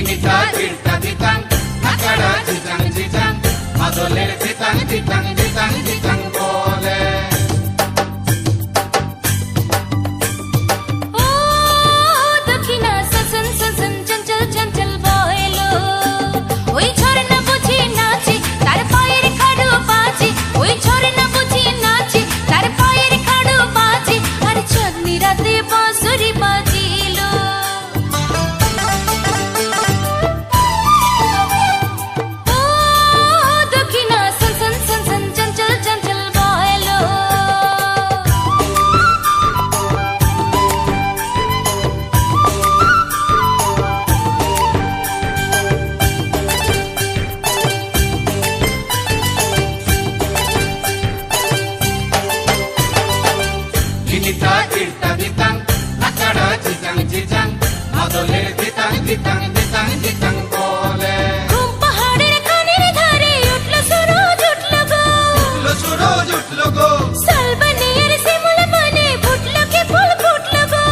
Inita tirta ditang, nakada jijang jijang, madoler ditang ditang ditang ditang bole. Oh, dakhina sasan sasan chanchal chanchal boilo. Oi chorna buঝি নাচে তার পায়ের খাড়ু বাজে, ওই ঝরনা বুঝি নাচে তার পায়ের খাড়ু বাজে, আর চাঁদনি রাতে বাঁশরি বাজিলো। ও দক্ষিণা সন সন সন সন চঞ্চল চঞ্চল বয়লো। Inita tirta ditang, nakada jijang jijang, madoler ditang ditang ditang ditang bole. ঘুম পাহাড়ের কানের ধারে উঠলো সুরজ উঠলো গো, Utlo suroj utlo go, শালবনের শিমুল বনে ফুটলো কি ফুল ফুটলো গো।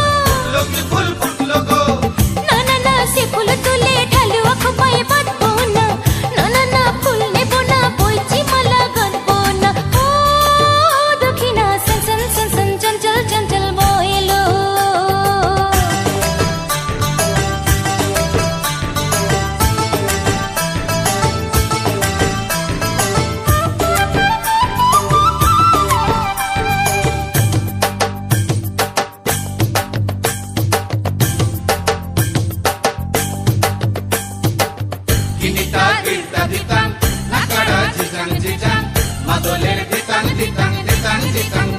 loki ful futlo go. না না না সে ফুল তুলে ঢালু আখপায়ে বাঁধবো না, না না না ফুল নেব না বইছি মালা গাঁথবো না। ও দক্ষিণা সন সন সন সন চঞ্চল চঞ্চল বয়লো। Inita tirta ditang, nakada jijang jijang, madoler ditang ditang ditang ditang